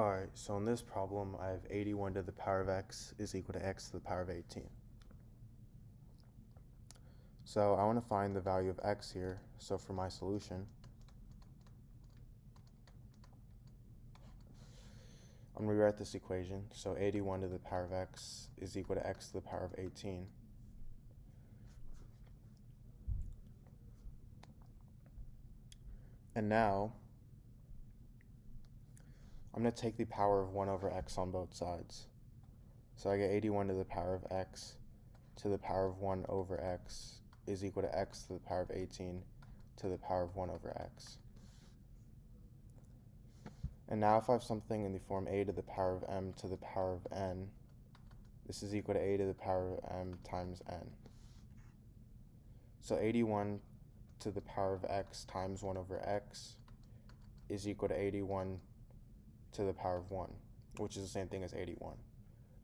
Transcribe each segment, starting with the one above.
Alright, so in this problem, I have 81 to the power of x is equal to x to the power of 18. So I want to find the value of x here. So for my solution, I'm going to rewrite this equation. So 81 to the power of x is equal to x to the power of 18. And now, I'm going to take the power of 1 over x on both sides. So I get 81 to the power of x to the power of 1 over x is equal to x to the power of 18 to the power of 1 over x. And now if I have something in the form a to the power of m to the power of n, this is equal to a to the power of m times n. So 81 to the power of x times 1 over x is equal to 81 to the power of 1, which is the same thing as 81.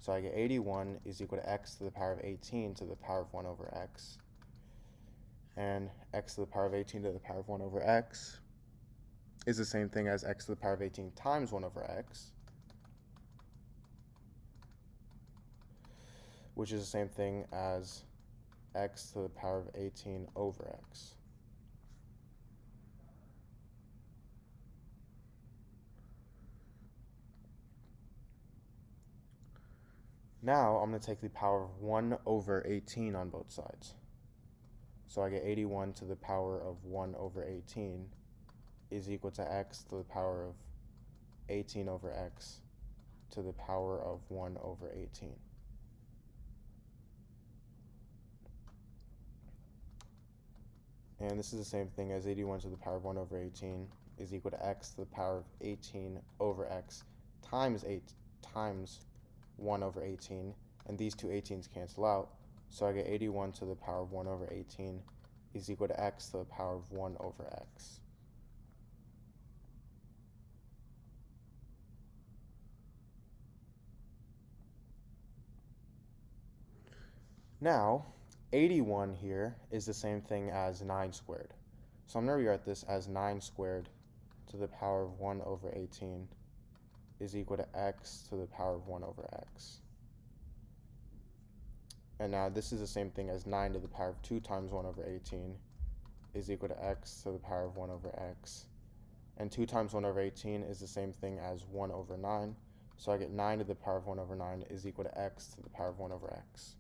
So I get 81 is equal to x to the power of 18 to the power of 1 over x. And x to the power of 18 to the power of 1 over x is the same thing as x to the power of 18 times 1 over x, which is the same thing as x to the power of 18 over x. Now I'm going to take the power of 1 over 18 on both sides. So I get 81 to the power of 1 over 18 is equal to x to the power of 18 over x to the power of 1 over 18. And this is the same thing as 81 to the power of 1 over 18 is equal to x to the power of 18 over x times 1 over 18, and these two 18s cancel out, so I get 81 to the power of 1 over 18 is equal to x to the power of 1 over x. Now, 81 here is the same thing as 9 squared. So I'm going to rewrite this as 9 squared to the power of 1 over 18 is equal to x to the power of 1 over x. And now this is the same thing as 9 to the power of 2 times 1 over 18 is equal to x to the power of 1 over x. And 2 times 1 over 18 is the same thing as 1 over 9. So I get 9 to the power of 1 over 9 is equal to x to the power of 1 over x.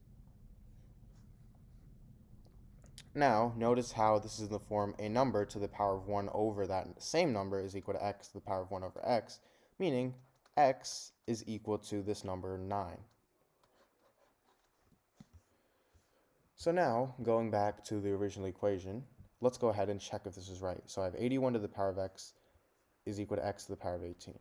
Now, notice how this is in the form a number to the power of 1 over that same number is equal to x to the power of 1 over x, meaning x is equal to this number 9. So now, going back to the original equation, let's go ahead and check if this is right. So I have 81 to the power of x is equal to x to the power of 18.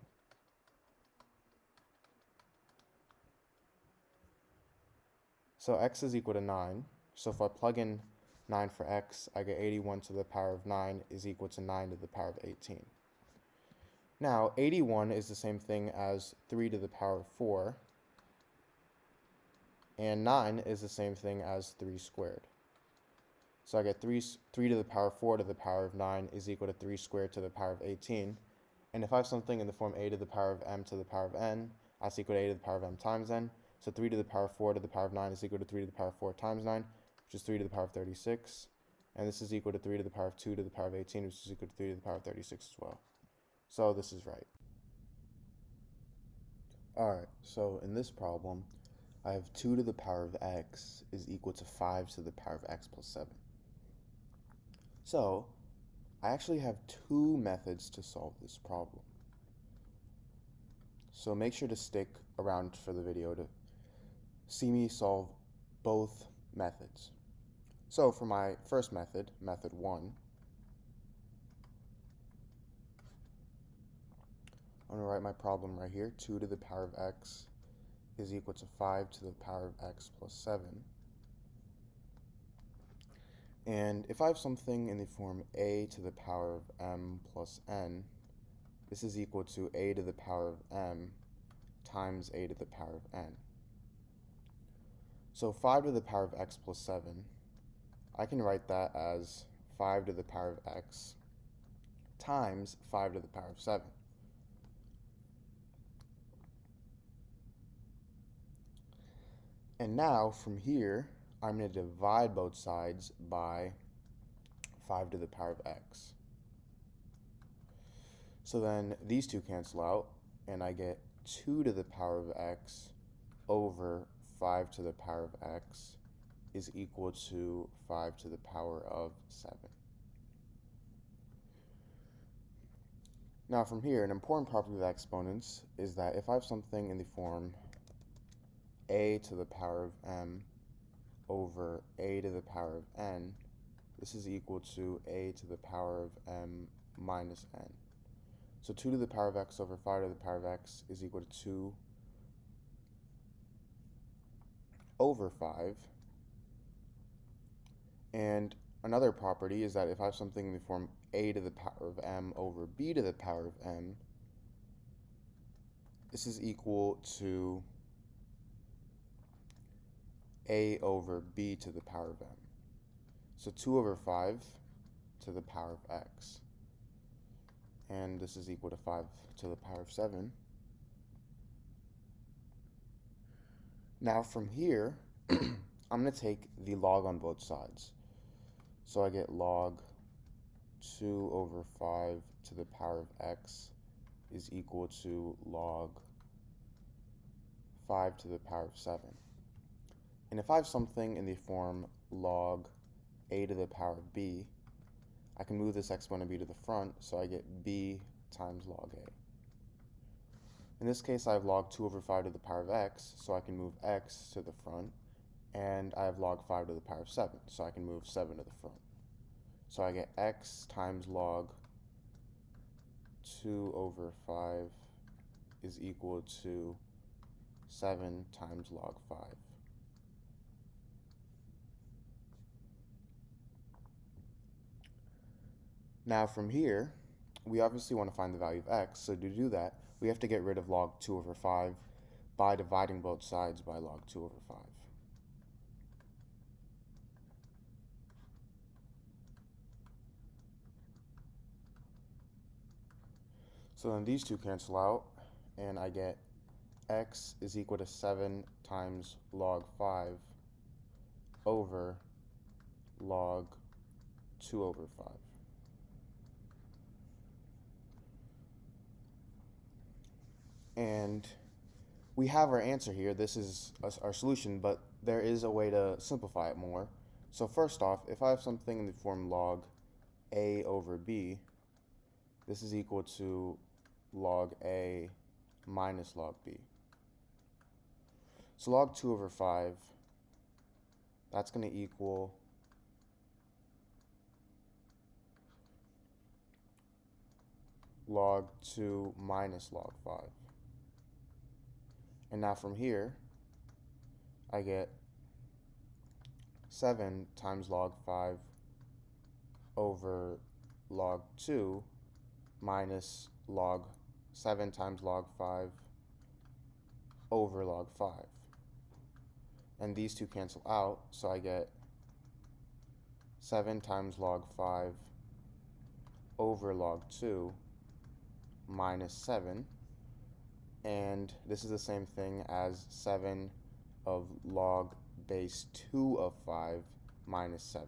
So x is equal to 9. So if I plug in 9 for x, I get 81 to the power of 9 is equal to 9 to the power of 18. Now, 81 is the same thing as 3 to the power of 4, and 9 is the same thing as 3 squared. So I get 3 to the power of 4 to the power of 9 is equal to 3 squared to the power of 18. And if I have something in the form a to the power of m to the power of n, that's equal to a to the power of m times n. So 3 to the power of 4 to the power of 9 is equal to 3 to the power of 4 times 9, which is 3 to the power of 36. And this is equal to 3 to the power of 2 to the power of 18, which is equal to 3 to the power of 36 as well. So this is right. Alright, so in this problem, I have 2 to the power of x is equal to 5 to the power of x plus 7. So, I actually have two methods to solve this problem. So make sure to stick around for the video to see me solve both methods. So for my first method, method 1, I'm going to write my problem right here. 2 to the power of x is equal to 5 to the power of x plus 7. And if I have something in the form a to the power of m plus n, this is equal to a to the power of m times a to the power of n. So 5 to the power of x plus 7, I can write that as 5 to the power of x times 5 to the power of 7. And now from here, I'm going to divide both sides by 5 to the power of x. So then these two cancel out, and I get 2 to the power of x over 5 to the power of x is equal to 5 to the power of 7. Now from here, an important property of exponents is that if I have something in the form a to the power of m over a to the power of n, this is equal to a to the power of m minus n. So 2 to the power of x over 5 to the power of x is equal to 2 over 5. And another property is that if I have something in the form a to the power of m over b to the power of m, this is equal to a over b to the power of m. So 2 over 5 to the power of x. And this is equal to 5 to the power of 7. Now from here, I'm going to take the log on both sides. So I get log 2 over 5 to the power of x is equal to log 5 to the power of 7. And if I have something in the form log a to the power of b, I can move this exponent b to the front, so I get b times log a. In this case, I have log 2 over 5 to the power of x, so I can move x to the front, and I have log 5 to the power of 7, so I can move 7 to the front. So I get x times log 2 over 5 is equal to 7 times log 5. Now from here, we obviously want to find the value of x, so to do that, we have to get rid of log 2 over 5 by dividing both sides by log 2 over 5. So then these two cancel out, and I get x is equal to 7 times log 5 over log 2 over 5. And we have our answer here. This is our solution, but there is a way to simplify it more. So first off, if I have something in the form log a over b, this is equal to log a minus log b. So log 2 over 5, that's going to equal log 2 minus log 5. And now from here, I get 7 times log 5 over log 2 minus log 7 times log 5 over log 5. And these two cancel out, so I get 7 times log 5 over log 2 minus 7. And this is the same thing as 7 of log base 2 of 5 minus 7.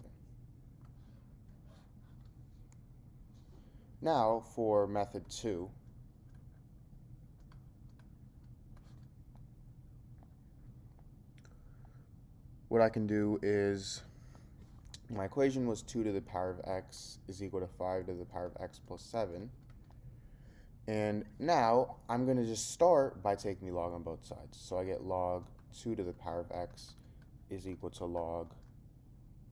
Now for method 2, what I can do is, my equation was 2 to the power of x is equal to 5 to the power of x plus 7. And now I'm going to just start by taking the log on both sides. So I get log 2 to the power of x is equal to log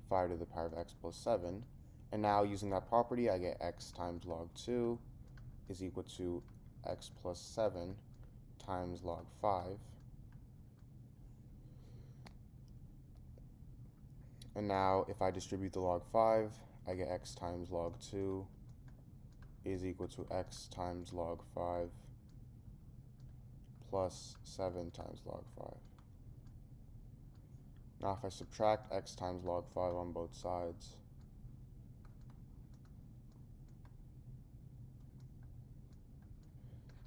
5 to the power of x plus 7. And now using that property, I get x times log 2 is equal to x plus 7 times log 5. And now if I distribute the log 5, I get x times log 2 is equal to x times log 5 plus 7 times log 5. Now if I subtract x times log 5 on both sides,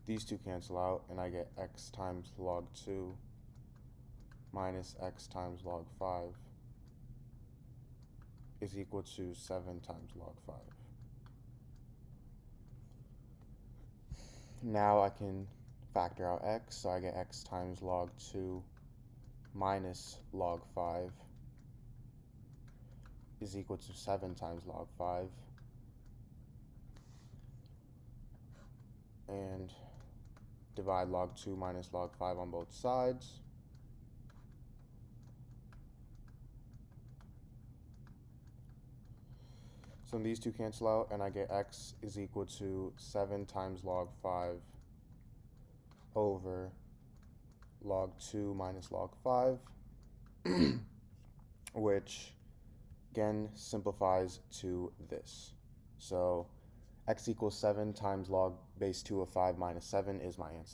these two cancel out, and I get x times log 2 minus x times log 5 is equal to 7 times log 5. Now I can factor out x, so I get x times log 2 minus log 5 is equal to 7 times log 5. And divide log 2 minus log 5 on both sides. So these two cancel out, and I get x is equal to 7 times log 5 over log 2 minus log 5, which again simplifies to this. So x equals 7 times log base 2 of 5 minus 7 is my answer.